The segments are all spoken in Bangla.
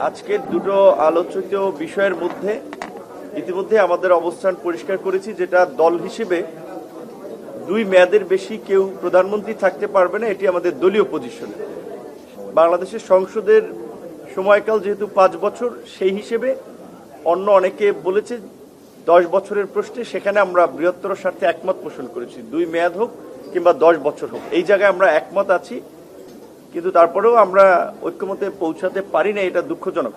আজকের দুটো আলোচিত বিষয়ের মধ্যে ইতিমধ্যে আমাদের অবস্থান পরিষ্কার করেছি, যেটা দল হিসেবে 2 মেয়াদের বেশি কেউ প্রধানমন্ত্রী থাকতে পারবে না, এটি আমাদের দলীয় পজিশন। বাংলাদেশের সংসদের সময়কাল যেহেতু 5 বছর, সেই হিসেবে অন্য অনেকে বলেছে 10 বছরের প্রশ্নে, সেখানে আমরা বৃহত্তর স্বার্থে একমত পোষণ করেছি। 2 মেয়াদ হোক কিংবা 10 বছর হোক, এই জায়গায় আমরা একমত আছি, কিন্তু তারপরেও আমরা ঐক্যমতে পৌঁছাতে পারি না, এটা দুঃখজনক।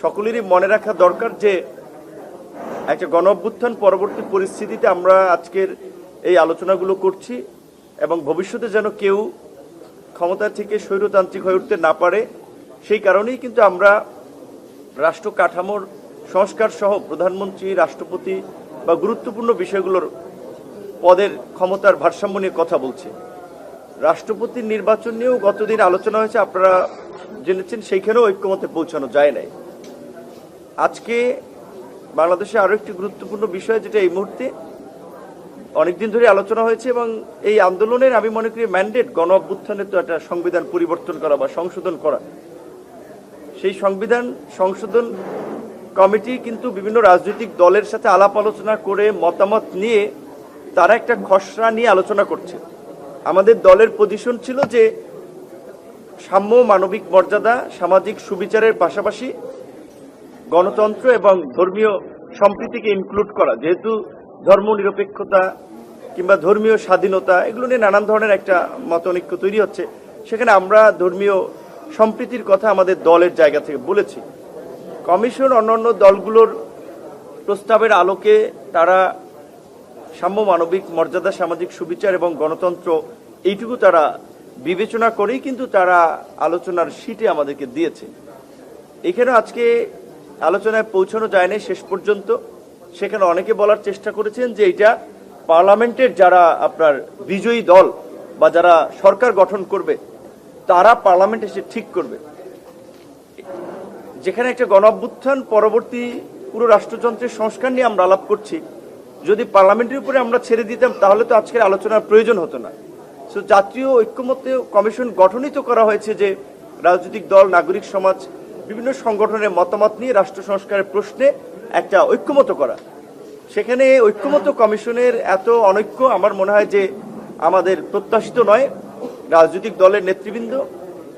সকলেরই মনে রাখা দরকার যে একটা গণ অভ্যুত্থান পরবর্তী পরিস্থিতিতে আমরা আজকের এই আলোচনাগুলো করছি, এবং ভবিষ্যতে যেন কেউ ক্ষমতা থেকে স্বৈরতান্ত্রিক হয়ে উঠতে না পারে, সেই কারণেই কিন্তু আমরা রাষ্ট্র কাঠামোর সংস্কার সহ প্রধানমন্ত্রী, রাষ্ট্রপতি বা গুরুত্বপূর্ণ বিষয়গুলোর পদের ক্ষমতার ভারসাম্য নিয়ে কথা বলছি। রাষ্ট্রপতির নির্বাচন নিয়েও গতদিন আলোচনা হয়েছে, আপনারা জেনেছেন, সেইখানেও ঐক্যমতে পৌঁছানো যায় নাই। আজকে বাংলাদেশে আরো একটি গুরুত্বপূর্ণ বিষয়, যেটা এই মুহূর্তে অনেকদিন ধরে আলোচনা হয়েছে, এবং এই আন্দোলনের আমি মনে করি ম্যান্ডেট গণ অভ্যুত্থানের তো একটা সংবিধান পরিবর্তন করা বা সংশোধন করা। সেই সংবিধান সংশোধন কমিটি কিন্তু বিভিন্ন রাজনৈতিক দলের সাথে আলাপ আলোচনা করে মতামত নিয়ে তারা একটা খসড়া নিয়ে আলোচনা করছে। আমাদের দলের পজিশন ছিল যে সাম্য, মানবিক মর্যাদা, সামাজিক সুবিচারের পাশাপাশি গণতন্ত্র এবং ধর্মীয় সম্প্রীতিকে ইনক্লুড করা, যেহেতু ধর্মনিরপেক্ষতা কিংবা ধর্মীয় স্বাধীনতা এগুলো নিয়ে নানান ধরনের একটা মতানৈক্য তৈরি হচ্ছে, সেখানে আমরা ধর্মীয় সম্প্রীতির কথা আমাদের দলের জায়গা থেকে বলেছি। কমিশন অন্যান্য দলগুলোর প্রস্তাবের আলোকে তারা সাম্য, মানবিক মর্যাদা, সামাজিক সুবিচার এবং গণতন্ত্র এইটুকু তারা বিবেচনা করেই কিন্তু তারা আলোচনার শীটে আমাদেরকে দিয়েছে। এখানে আজকে আলোচনায় পৌঁছানো যায় না শেষ পর্যন্ত। সেখানে অনেকে বলার চেষ্টা করেছেন যে এটা পার্লামেন্টের যারা আপনার বিজয়ী দল বা যারা সরকার গঠন করবে তারা পার্লামেন্টে এসে ঠিক করবে। যেখানে একটা গণ অভ্যুত্থান পরবর্তী পুরো রাষ্ট্রযন্ত্রের সংস্কার নিয়ে আমরা আলাপ করছি, যদি পার্লামেন্টের উপরে আমরা ছেড়ে দিতাম তাহলে তো আজকের আলোচনার প্রয়োজন হতো না। সো জাতীয় ঐক্যমত্য কমিশন গঠনই তো করা হয়েছে যে রাজনৈতিক দল, নাগরিক সমাজ, বিভিন্ন সংগঠনের মতামত নিয়ে রাষ্ট্র সংস্কারের প্রশ্নে একটা ঐক্যমত করা। সেখানে ঐক্যমত কমিশনের এত অনৈক্য আমার মনে হয় যে আমাদের প্রত্যাশিত নয়। রাজনৈতিক দলের নেতৃবৃন্দ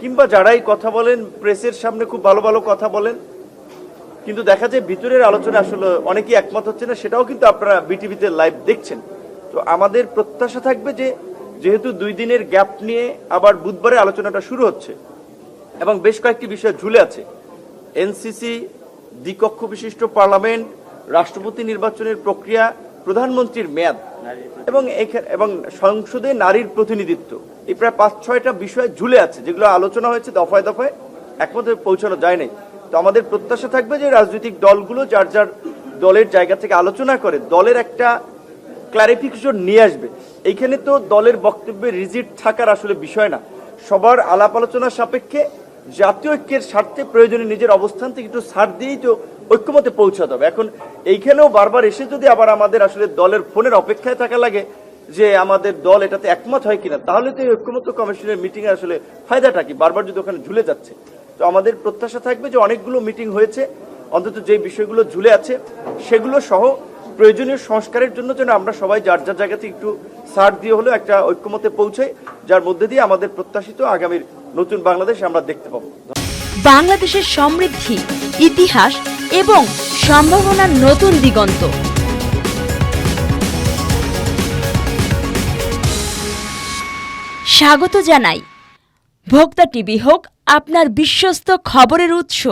কিংবা যারাই কথা বলেন, প্রেসের সামনে খুব ভালো ভালো কথা বলেন, কিন্তু দেখা যায় ভিতরের আলোচনা আসলে অনেকেই একমত হচ্ছে না, সেটাও কিন্তু আপনারা বিটিভিতে লাইভ দেখছেন। তো আমাদের প্রত্যাশা থাকবে যে যেহেতু 2 দিনের গ্যাপ নিয়ে আবার বুধবারে আলোচনাটা শুরু হচ্ছে এবং বেশ কয়েকটি বিষয় ঝুলে আছে, এনসিসি, দ্বিকক্ষ বিশিষ্ট পার্লামেন্ট, রাষ্ট্রপতি নির্বাচনের প্রক্রিয়া, প্রধানমন্ত্রীর মেয়াদ এবং সংসদে নারীর প্রতিনিধিত্ব, এই প্রায় 5-6টা বিষয় ঝুলে আছে, যেগুলো আলোচনা হয়েছে দফায় দফায়, একমতে পৌঁছানো যায় নাই। তো আমাদের প্রত্যাশা থাকবে যে রাজনৈতিক দলগুলো যার যার দলের জায়গা থেকে আলোচনা করে দলের একটা ক্লারিফিকেশন নিয়ে আসবে। এইখানে তো দলের বক্তব্যে রিজিড থাকার আসলে বিষয় না, সবার আলাপ আলোচনার সাপেক্ষে জাতীয় ঐক্যের স্বার্থে প্রয়োজনে নিজের অবস্থান থেকে একটু ছাড় দিয়েই তো ঐক্যমতে পৌঁছাতে হবে। এখন এইখানেও বারবার এসে যদি আবার আমাদের আসলে দলের ফোনের অপেক্ষায় থাকা লাগে যে আমাদের দল এটাতে একমত হয় কিনা, তাহলে তো এই ঐক্যমত্য কমিশনের মিটিং এ আসলে ফায়দাটা কি, বারবার যদি ওখানে ঝুলে যাচ্ছে। তো আমাদের প্রত্যাশা থাকবে যে অনেকগুলো মিটিং হয়েছে, অন্তত যে বিষয়গুলো ঝুলে আছে সেগুলো সহ প্রয়োজনীয় সংস্কারের জন্য যেন আমরা সবাই যার যার জায়গা থেকে একটু ছাড় দিয়ে হলেও একটা ঐক্যমতে পৌঁছাই, যার মধ্যে দিয়ে আমাদের প্রত্যাশিত আগামীর নতুন বাংলাদেশ আমরা দেখতে পাবো। বাংলাদেশের সমৃদ্ধি, ইতিহাস এবং সম্ভাবনার নতুন দিগন্ত। স্বাগত জানাই। ভোক্তা টিভি হোক আপনার বিশ্বস্ত খবরের উৎস।